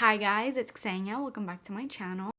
Hi guys, it's Ksenia. Welcome back to my channel.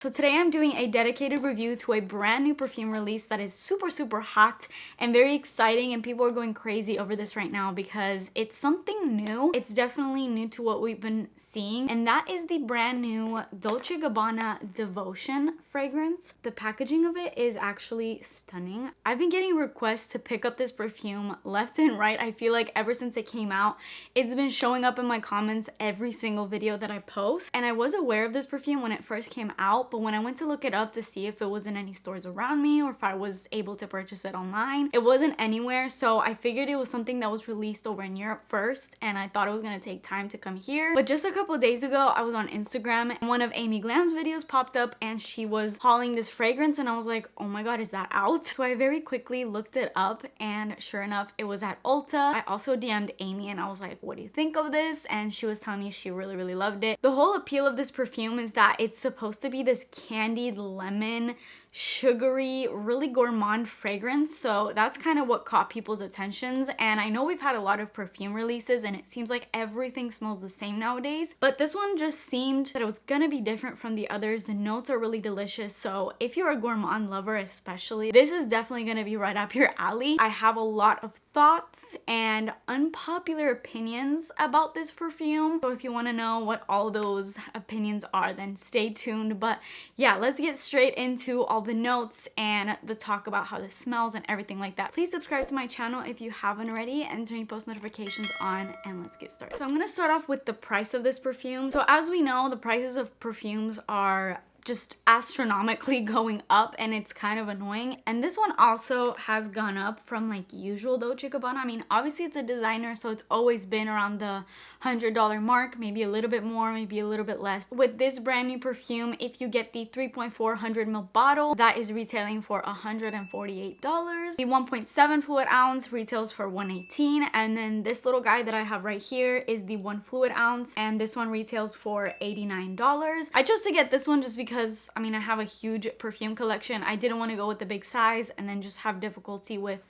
So today I'm doing a dedicated review to a brand new perfume release that is super hot and very exciting, and people are going crazy over this right now because it's something new. It's definitely new to what we've been seeing, and that is the brand new Dolce Gabbana Devotion fragrance. The packaging of it is actually stunning. I've been getting requests to pick up this perfume left and right. I feel like ever since it came out, it's been showing up in my comments every single video that I post, and I was aware of this perfume when it first came out. But when I went to look it up to see if it was in any stores around me or if I was able to purchase it online, it wasn't anywhere. So I figured it was something that was released over in Europe first, and I thought it was gonna take time to come here. But just a couple of days ago, I was on Instagram and one of Amy Glam's videos popped up and she was hauling this fragrance, and I was like, oh my god, is that out? So I very quickly looked it up, and sure enough, it was at Ulta. I also DM'd Amy and I was like, what do you think of this? And she was telling me she really loved it. The whole appeal of this perfume is that it's supposed to be this candied lemon, sugary, really gourmand fragrance. So that's kind of what caught people's attentions. And I know we've had a lot of perfume releases and it seems like everything smells the same nowadays, but this one just seemed that it was gonna be different from the others. The notes are really delicious, so if you're a gourmand lover especially, this is definitely gonna be right up your alley. I have a lot of thoughts and unpopular opinions about this perfume, so if you want to know what all those opinions are, then stay tuned. But yeah, let's get straight into all the notes and the talk about how this smells and everything like that. Please subscribe to my channel if you haven't already and turn post notifications on, and let's get started. So I'm gonna start off with the price of this perfume. So as we know, the prices of perfumes are just astronomically going up, and it's kind of annoying. And this one also has gone up from like usual Dolce Gabbana. I mean, obviously it's a designer, so it's always been around the $100 mark, maybe a little bit more, maybe a little bit less. With this brand new perfume, if you get the 3.4 100ml bottle, that is retailing for $148. The 1.7 fluid ounce retails for $118, and then this little guy that I have right here is the 1 fluid ounce, and this one retails for $89. I chose to get this one just because I mean, I have a huge perfume collection. I didn't want to go with the big size and then just have difficulty with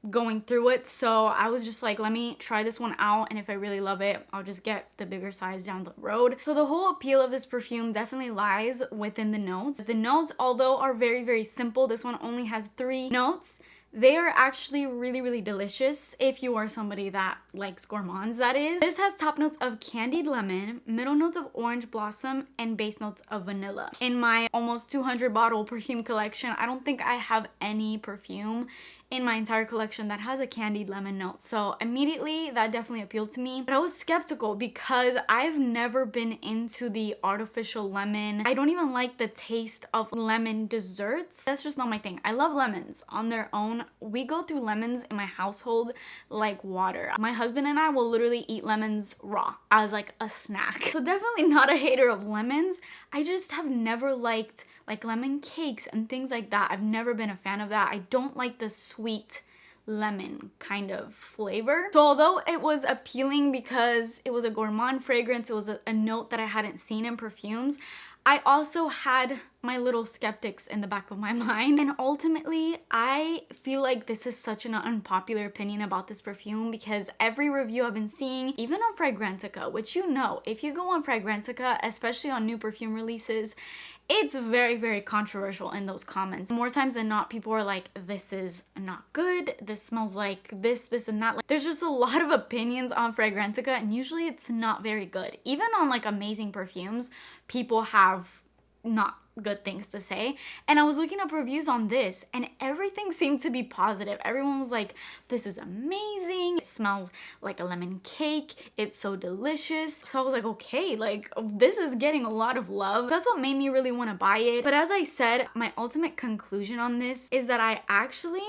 going through it. So I was just like, let me try this one out, and if I really love it, I'll just get the bigger size down the road. So the whole appeal of this perfume definitely lies within the notes. The notes, although are very simple, this one only has 3 notes. They are actually really delicious if you are somebody that likes gourmands, that is. This has top notes of candied lemon, middle notes of orange blossom, and base notes of vanilla. In my almost 200 bottle perfume collection, I don't think I have any perfume in my entire collection that has a candied lemon note. So immediately that definitely appealed to me. But I was skeptical because I've never been into the artificial lemon. I don't even like the taste of lemon desserts. That's just not my thing. I love lemons on their own. We go through lemons in my household like water. My husband and I will literally eat lemons raw as like a snack. So definitely not a hater of lemons. I just have never liked like lemon cakes and things like that. I've never been a fan of that. I don't like the sweet lemon kind of flavor. So although it was appealing because it was a gourmand fragrance, it was a note that I hadn't seen in perfumes, I also had my little skeptics in the back of my mind. And ultimately, I feel like this is such an unpopular opinion about this perfume because every review I've been seeing, even on Fragrantica, which you know, if you go on Fragrantica, especially on new perfume releases, it's very controversial in those comments. More times than not, people are like, this is not good, this smells like this and that. Like, there's just a lot of opinions on Fragrantica, and usually it's not very good. Even on like amazing perfumes, people have not good things to say. And I was looking up reviews on this and everything seemed to be positive. Everyone was like, this is amazing, it smells like a lemon cake, it's so delicious. So I was like, okay, like this is getting a lot of love. That's what made me really want to buy it. But as I said, my ultimate conclusion on this is that I actually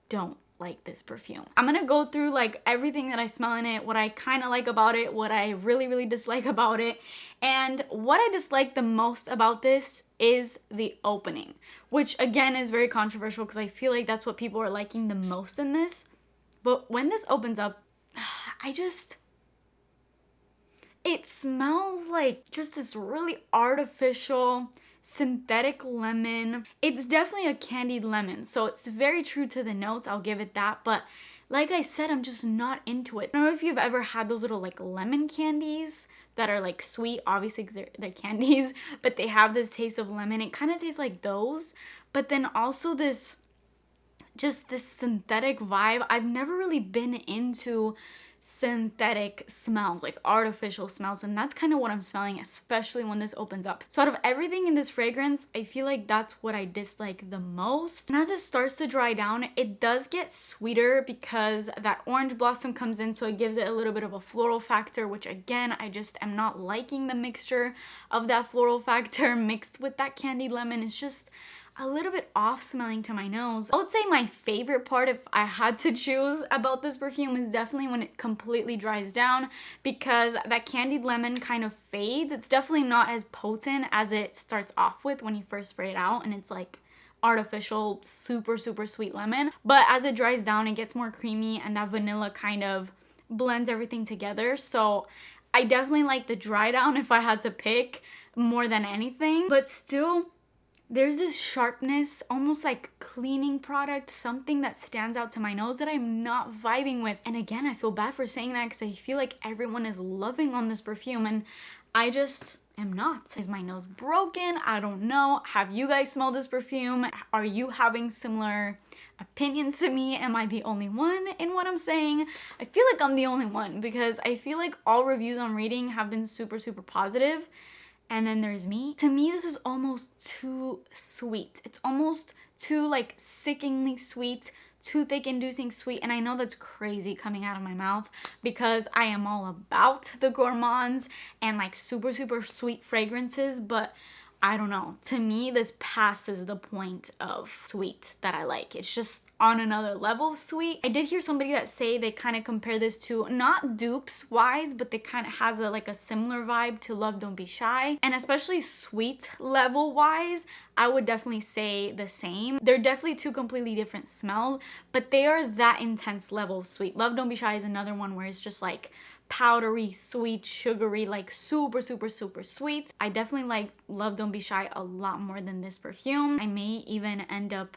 don't like this perfume. I'm gonna go through like everything that I smell in it, what I kind of like about it, what I really dislike about it. And what I dislike the most about this is the opening, which again is very controversial because I feel like that's what people are liking the most in this. But when this opens up, it smells like just this really artificial synthetic lemon. It's definitely a candied lemon, so it's very true to the notes, I'll give it that, but like I said, I'm just not into it. I don't know if you've ever had those little like lemon candies that are like sweet, obviously because they're candies, but they have this taste of lemon. It kind of tastes like those, but then also this synthetic vibe. I've never really been into synthetic smells, like artificial smells, and that's kind of what I'm smelling, especially when this opens up. So out of everything in this fragrance, I feel like that's what I dislike the most. And as it starts to dry down, it does get sweeter because that orange blossom comes in, so it gives it a little bit of a floral factor, which again, I just am not liking the mixture of that floral factor mixed with that candied lemon. It's just a little bit off smelling to my nose. I would say my favorite part, if I had to choose about this perfume, is definitely when it completely dries down, because that candied lemon kind of fades. It's definitely not as potent as it starts off with when you first spray it out, and it's like artificial, super, super sweet lemon. But as it dries down, it gets more creamy, and that vanilla kind of blends everything together. So I definitely like the dry down if I had to pick more than anything, but still, there's this sharpness, almost like cleaning product, something that stands out to my nose that I'm not vibing with. And again, I feel bad for saying that because I feel like everyone is loving on this perfume and I just am not. Is my nose broken? I don't know. Have you guys smelled this perfume? Are you having similar opinions to me? Am I the only one in what I'm saying? I feel like I'm the only one because I feel like all reviews I'm reading have been super, super positive. And then there's me. To me, this is almost too sweet. It's almost too like sickeningly sweet, toothache-inducing sweet. And I know that's crazy coming out of my mouth because I am all about the gourmands and like super, super sweet fragrances, but I don't know. To me, this passes the point of sweet that I like. It's just on another level of sweet. I did hear somebody that say they kind of compare this to, not dupes wise, but they kind of has like a similar vibe to Love Don't Be Shy. And especially sweet level wise, I would definitely say the same. They're definitely two completely different smells, but they are that intense level of sweet. Love Don't Be Shy is another one where it's just like powdery, sweet, sugary, like super, super, super sweet. I definitely like Love Don't Be Shy a lot more than this perfume. I may even end up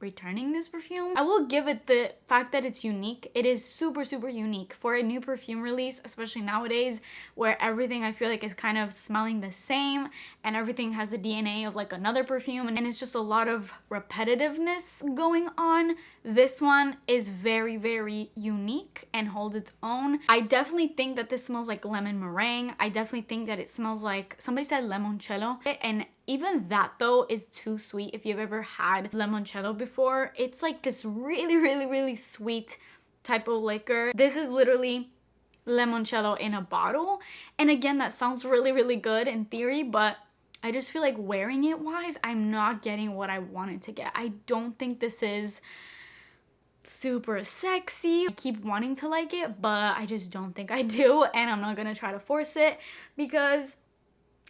returning this perfume. I will give it the fact that it's unique. It is super, super unique for a new perfume release, especially nowadays where everything I feel like is kind of smelling the same and everything has the DNA of like another perfume and it's just a lot of repetitiveness going on. This one is very, very unique and holds its own. I definitely think that this smells like lemon meringue. I definitely think that it smells like, somebody said limoncello, and even that though is too sweet. If you've ever had limoncello before, it's like this really, really, really sweet type of liquor. This is literally limoncello in a bottle. And again, that sounds really, really good in theory, but I just feel like wearing it wise, I'm not getting what I wanted to get. I don't think this is super sexy. I keep wanting to like it, but I just don't think I do. And I'm not gonna try to force it because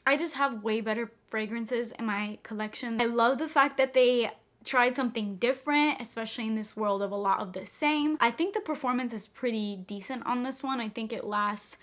I just have way better fragrances in my collection. I love the fact that they tried something different, especially in this world of a lot of the same. I think the performance is pretty decent on this one. I think it lasts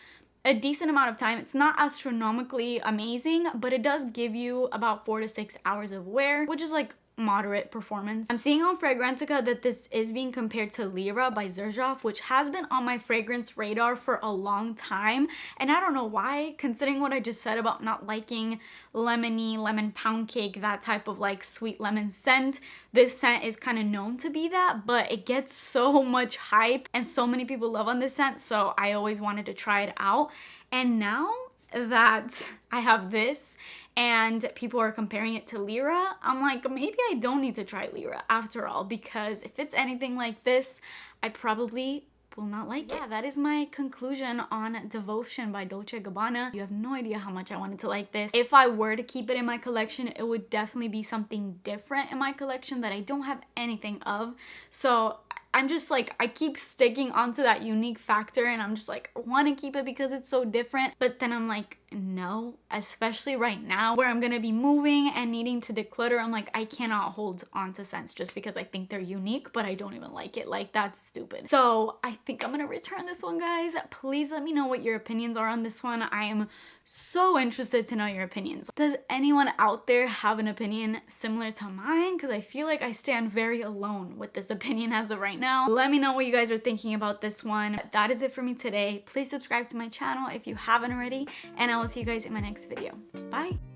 a decent amount of time. It's not astronomically amazing, but it does give you about 4 to 6 hours of wear, which is like moderate performance. I'm seeing on Fragrantica that this is being compared to Lyra by Xerjoff, which has been on my fragrance radar for a long time, and I don't know why, considering what I just said about not liking lemony, lemon pound cake, that type of like sweet lemon scent. This scent is kind of known to be that, but it gets so much hype and so many people love on this scent, so I always wanted to try it out. And now that I have this and people are comparing it to Lyra, I'm like, maybe I don't need to try Lyra after all, because if it's anything like this, I probably will not like it. Yeah, that is my conclusion on Devotion by Dolce Gabbana. You have no idea how much I wanted to like this. If I were to keep it in my collection, it would definitely be something different in my collection that I don't have anything of. So I'm just like, I keep sticking onto that unique factor and I'm just like, I want to keep it because it's so different. But then I'm like, no, especially right now where I'm gonna be moving and needing to declutter. I'm like, I cannot hold on to scents just because I think they're unique, but I don't even like it. Like, that's stupid. So I think I'm gonna return this one, guys. Please let me know what your opinions are on this one. I am so interested to know your opinions. Does anyone out there have an opinion similar to mine? Because I feel like I stand very alone with this opinion as of right now. Let me know what you guys are thinking about this one. That is it for me today. Please subscribe to my channel if you haven't already, and I will see you guys in my next video. Bye!